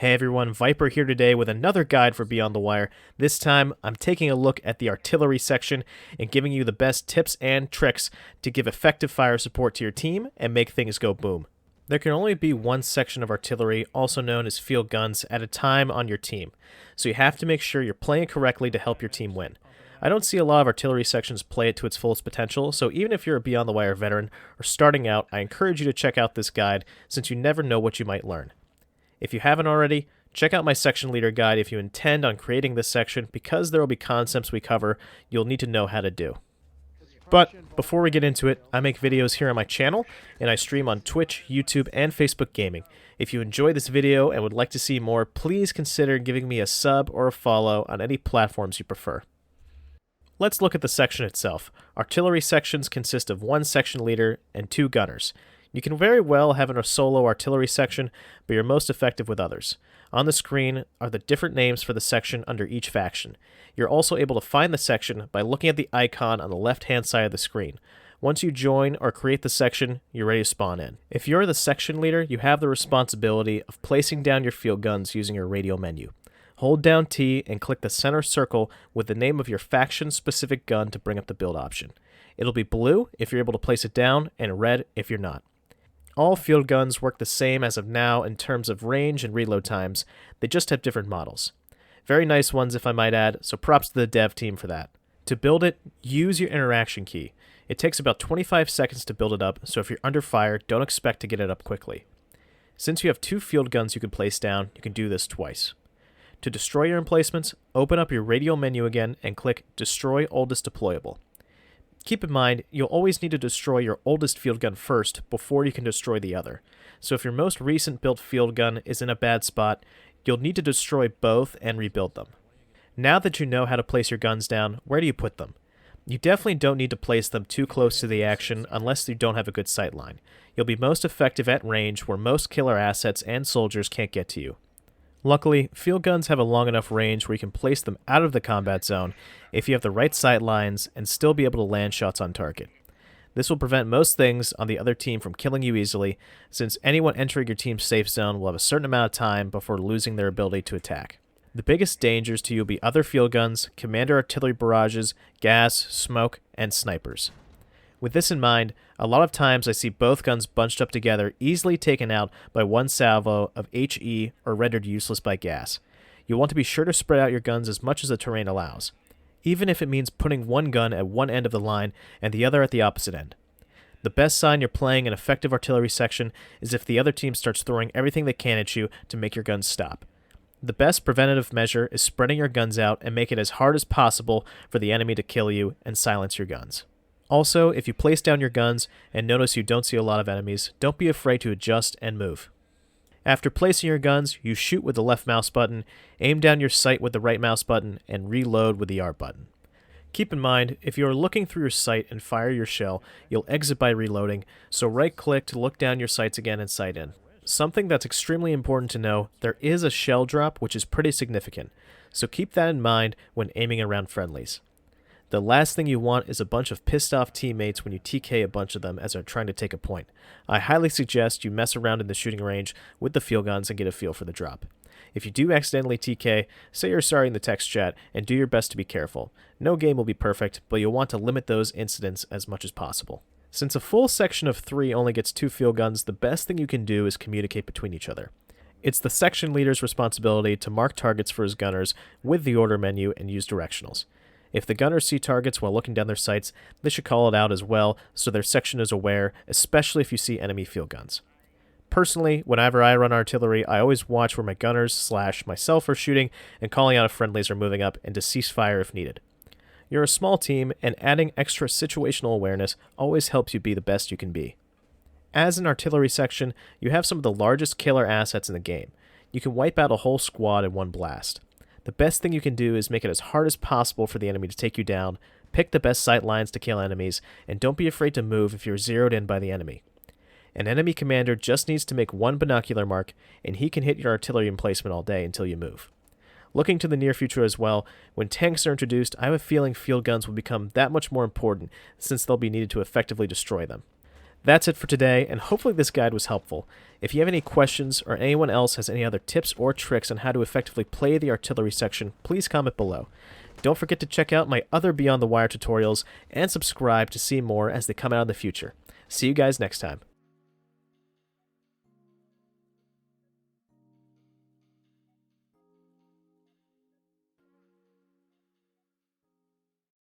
Hey everyone, Viper here today with another guide for Beyond the Wire. This time, I'm taking a look at the artillery section and giving you the best tips and tricks to give effective fire support to your team and make things go boom. There can only be one section of artillery, also known as field guns, at a time on your team, so you have to make sure you're playing correctly to help your team win. I don't see a lot of artillery sections play it to its fullest potential, so even if you're a Beyond the Wire veteran or starting out, I encourage you to check out this guide since you never know what you might learn. If you haven't already, check out my section leader guide if you intend on creating this section, because there will be concepts we cover you'll need to know how to do. But before we get into it, I make videos here on my channel, and I stream on Twitch, YouTube, and Facebook Gaming. If you enjoyed this video and would like to see more, please consider giving me a sub or a follow on any platforms you prefer. Let's look at the section itself. Artillery sections consist of one section leader and two gunners. You can very well have a solo artillery section, but you're most effective with others. On the screen are the different names for the section under each faction. You're also able to find the section by looking at the icon on the left-hand side of the screen. Once you join or create the section, you're ready to spawn in. If you're the section leader, you have the responsibility of placing down your field guns using your radial menu. Hold down T and click the center circle with the name of your faction-specific gun to bring up the build option. It'll be blue if you're able to place it down, and red if you're not. All field guns work the same as of now in terms of range and reload times, they just have different models. Very nice ones if I might add, so props to the dev team for that. To build it, use your interaction key. It takes about 25 seconds to build it up, so if you're under fire, don't expect to get it up quickly. Since you have two field guns you can place down, you can do this twice. To destroy your emplacements, open up your radial menu again and click Destroy Oldest Deployable. Keep in mind, you'll always need to destroy your oldest field gun first before you can destroy the other. So if your most recent built field gun is in a bad spot, you'll need to destroy both and rebuild them. Now that you know how to place your guns down, where do you put them? You definitely don't need to place them too close to the action unless you don't have a good sight line. You'll be most effective at range where most killer assets and soldiers can't get to you. Luckily, field guns have a long enough range where you can place them out of the combat zone if you have the right sight lines and still be able to land shots on target. This will prevent most things on the other team from killing you easily, since anyone entering your team's safe zone will have a certain amount of time before losing their ability to attack. The biggest dangers to you will be other field guns, commander artillery barrages, gas, smoke, and snipers. With this in mind, a lot of times I see both guns bunched up together, easily taken out by one salvo of HE or rendered useless by gas. You'll want to be sure to spread out your guns as much as the terrain allows, even if it means putting one gun at one end of the line and the other at the opposite end. The best sign you're playing an effective artillery section is if the other team starts throwing everything they can at you to make your guns stop. The best preventative measure is spreading your guns out and make it as hard as possible for the enemy to kill you and silence your guns. Also, if you place down your guns and notice you don't see a lot of enemies, don't be afraid to adjust and move. After placing your guns, you shoot with the left mouse button, aim down your sight with the right mouse button, and reload with the R button. Keep in mind, if you are looking through your sight and fire your shell, you'll exit by reloading, so right-click to look down your sights again and sight in. Something that's extremely important to know, there is a shell drop which is pretty significant, so keep that in mind when aiming around friendlies. The last thing you want is a bunch of pissed off teammates when you TK a bunch of them as they're trying to take a point. I highly suggest you mess around in the shooting range with the field guns and get a feel for the drop. If you do accidentally TK, say you're sorry in the text chat and do your best to be careful. No game will be perfect, but you'll want to limit those incidents as much as possible. Since a full section of 3 only gets 2 field guns, the best thing you can do is communicate between each other. It's the section leader's responsibility to mark targets for his gunners with the order menu and use directionals. If the gunners see targets while looking down their sights, they should call it out as well so their section is aware, especially if you see enemy field guns. Personally, whenever I run artillery, I always watch where my gunners / myself are shooting and calling out if friendlies are moving up and to cease fire if needed. You're a small team, and adding extra situational awareness always helps you be the best you can be. As an artillery section, you have some of the largest killer assets in the game. You can wipe out a whole squad in one blast. The best thing you can do is make it as hard as possible for the enemy to take you down, pick the best sight lines to kill enemies, and don't be afraid to move if you're zeroed in by the enemy. An enemy commander just needs to make one binocular mark, and he can hit your artillery emplacement all day until you move. Looking to the near future as well, when tanks are introduced, I have a feeling field guns will become that much more important since they'll be needed to effectively destroy them. That's it for today, and hopefully this guide was helpful. If you have any questions or anyone else has any other tips or tricks on how to effectively play the artillery section, please comment below. Don't forget to check out my other Beyond the Wire tutorials and subscribe to see more as they come out in the future. See you guys next time.